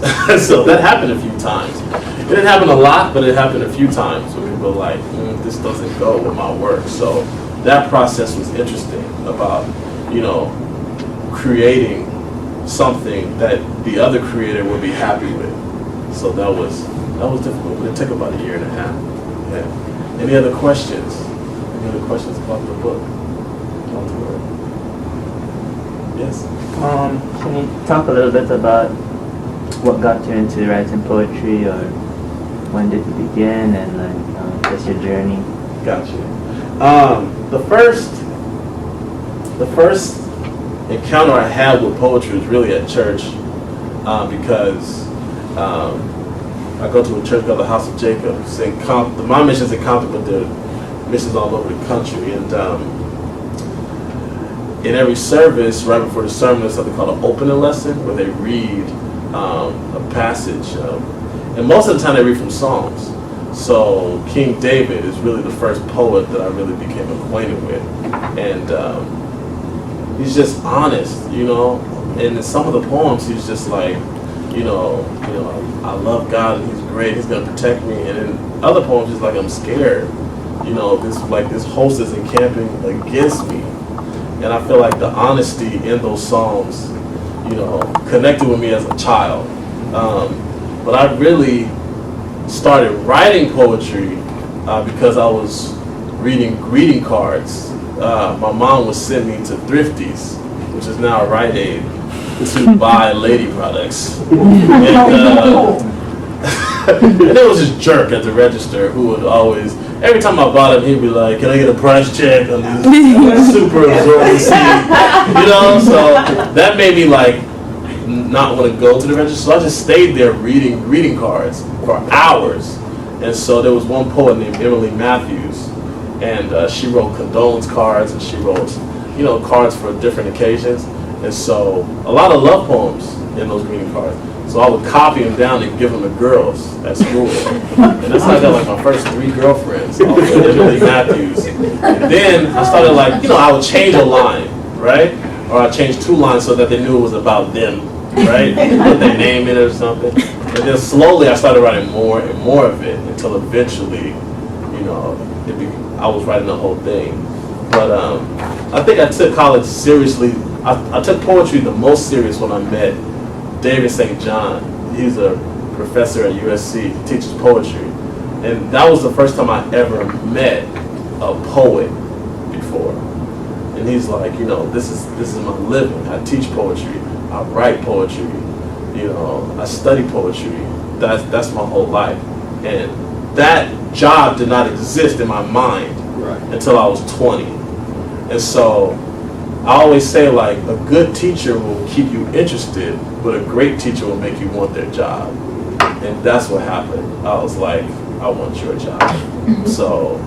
So that happened a few times. It didn't happen a lot, but it happened a few times where people were like, this doesn't go with my work. So that process was interesting about, you know, creating something that the other creator would be happy with. So that was difficult, but it took about 1.5 years. Yeah. Any other questions? Any other questions about the book? About the work? Yes? Can you talk a little bit about what got you into writing poetry, or when did you begin, and like just your journey? Gotcha. The first encounter I had with poetry was really at church, because I go to a church called the House of Jacob. My mission's in Compton, but there are missions all over the country. And in every service, right before the sermon, there's something called an opening lesson, where they read a passage. And most of the time they read from Psalms. So King David is really the first poet that I really became acquainted with. And he's just honest, you know. And in some of the poems, he's just like, you know, I love God and He's great, He's gonna protect me. And in other poems, he's like, I'm scared. You know, this host is encamping against me. And I feel like the honesty in those songs, you know, connected with me as a child. But I really started writing poetry because I was reading greeting cards. My mom would send me to Thrifties, which is now a Rite Aid, to buy lady products. And there was this jerk at the register who would always, every time I bought him, he'd be like, can I get a price check on this super absorbent seed? You know, so that made me like not want to go to the register. So I just stayed there reading greeting cards for hours. And so there was one poet named Emily Matthews, and she wrote condolence cards, and she wrote, you know, cards for different occasions. And so a lot of love poems in those greeting cards. So I would copy them down and give them to girls at school. And that's how I got like my first 3 girlfriends, all with Emily Matthews. And then I started like, you know, I would change a line, right? Or I changed 2 lines so that they knew it was about them, right? Put their name in it or something. And then slowly I started writing more and more of it until eventually, you know, I was writing the whole thing. But I think I took college seriously. I took poetry the most serious when I met David St. John. He's a professor at USC, he teaches poetry. And that was the first time I ever met a poet before. And he's like, you know, this is my living. I teach poetry, I write poetry, you know, I study poetry. That's my whole life. And that job did not exist in my mind until I was 20. And so I always say, like, a good teacher will keep you interested, but a great teacher will make you want their job. And that's what happened. I was like, I want your job. So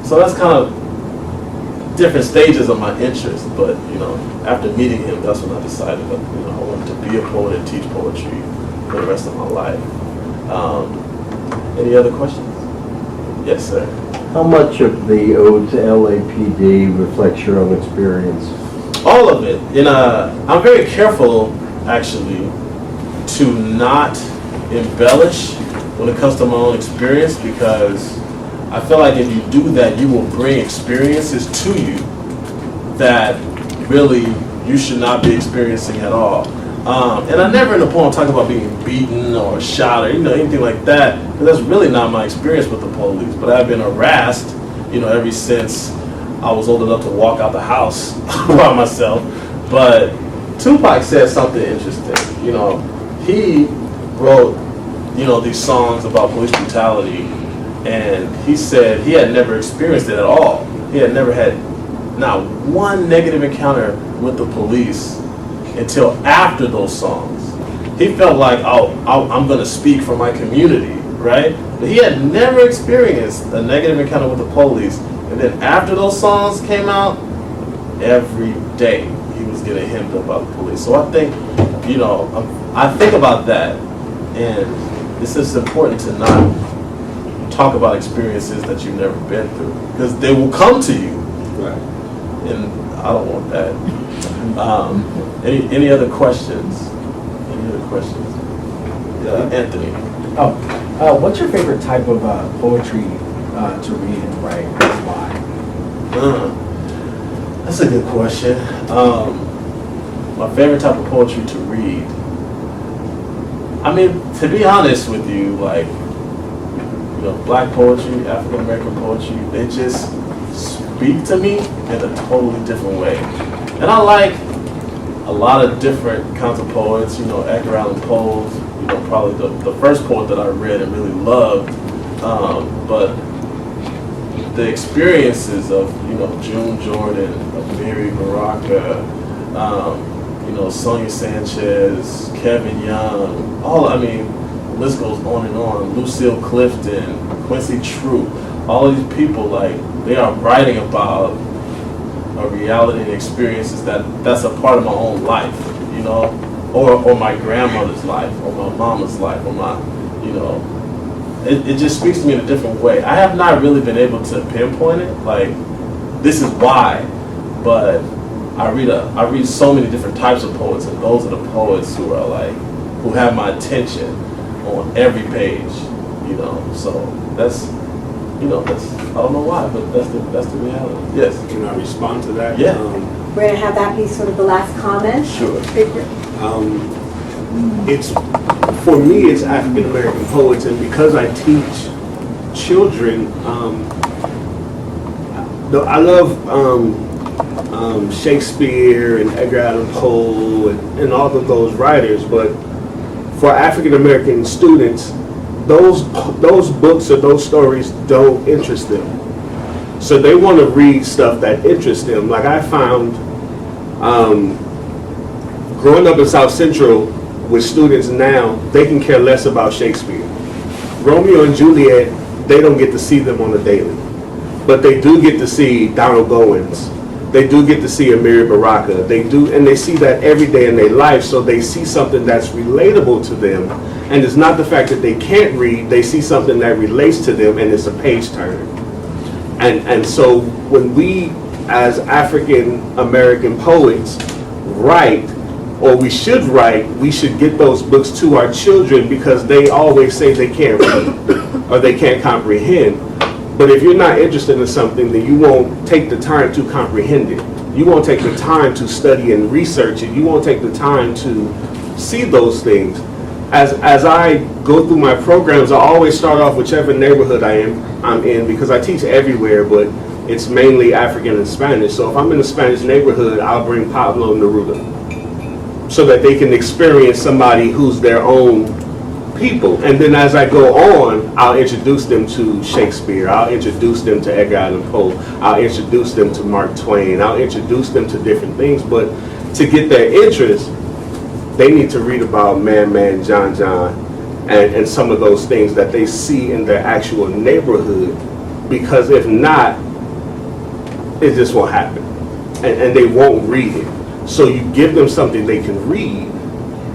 that's kind of different stages of my interest. But, you know, after meeting him, that's when I decided that, you know, I wanted to be a poet and teach poetry for the rest of my life. Any other questions? Yes, sir. How much of the ode to LAPD reflects your own experience? All of it. And I'm very careful, actually, to not embellish when it comes to my own experience, because I feel like if you do that, you will bring experiences to you that really you should not be experiencing at all. And I never in the poem talk about being beaten or shot or anything like that, because that's really not my experience with the police. But I've been harassed, ever since I was old enough to walk out the house by myself. But Tupac said something interesting. He wrote, these songs about police brutality, and he said he had never experienced it at all. He had never had not one negative encounter with the police until after those songs. He felt like, I'm going to speak for my community, right? But he had never experienced a negative encounter with the police. And then after those songs came out, every day he was getting hemmed up by the police. So I think, I think about that, and it's just important to not talk about experiences that you've never been through, because they will come to you. Right. And I don't want that. Any other questions? Any other questions? Anthony. What's your favorite type of poetry to read and write, and why? That's a good question. My favorite type of poetry to read. I mean, to be honest with you, like, Black poetry, African American poetry, they just speak to me in a totally different way. And I like a lot of different kinds of poets, Edgar Allan Poe, probably the first poet that I read and really loved. But the experiences of, June Jordan, of Mary Baraka, Sonia Sanchez, Kevin Young, the list goes on and on. Lucille Clifton, Quincy Troop, all of these people, like, they are writing about a reality and experiences that's a part of my own life, or my grandmother's life, or my mama's life, or my, it just speaks to me in a different way. I have not really been able to pinpoint it, like, this is why, but I read so many different types of poets, and those are the poets who have my attention on every page, so that's, I don't know why, but that's the reality. Yes. Can I respond to that? Yeah. We're going to have that be sort of the last comment. Sure. It's, for me, it's African American poets, and because I teach children, I love Shakespeare and Edgar Allan Poe and all of those writers, but for African American students, those books or those stories don't interest them. So they want to read stuff that interests them. Like I found, growing up in South Central with students now, they can care less about Shakespeare. Romeo and Juliet, they don't get to see them on a daily. But they do get to see Donald Goins. They do get to see Amiri Baraka. They do, and they see that every day in their life, so they see something that's relatable to them. And it's not the fact that they can't read, they see something that relates to them, and it's a page turner. And so when we, as African American poets, write, or we should write, we should get those books to our children, because they always say they can't read or they can't comprehend. But if you're not interested in something, then you won't take the time to comprehend it. You won't take the time to study and research it. You won't take the time to see those things. As I go through my programs, I always start off whichever neighborhood I'm in, because I teach everywhere, but it's mainly African and Spanish. So if I'm in a Spanish neighborhood, I'll bring Pablo Neruda, so that they can experience somebody who's their own people. And then as I go on, I'll introduce them to Shakespeare, I'll introduce them to Edgar Allan Poe, I'll introduce them to Mark Twain, I'll introduce them to different things. But to get their interest, they need to read about Man, John, and some of those things that they see in their actual neighborhood, because if not, it just won't happen, and they won't read it. So you give them something they can read,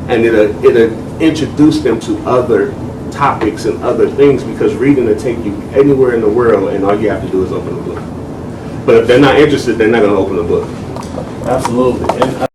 and it'll introduce them to other topics and other things, because reading will take you anywhere in the world, and all you have to do is open the book. But if they're not interested, they're not going to open the book. Absolutely. And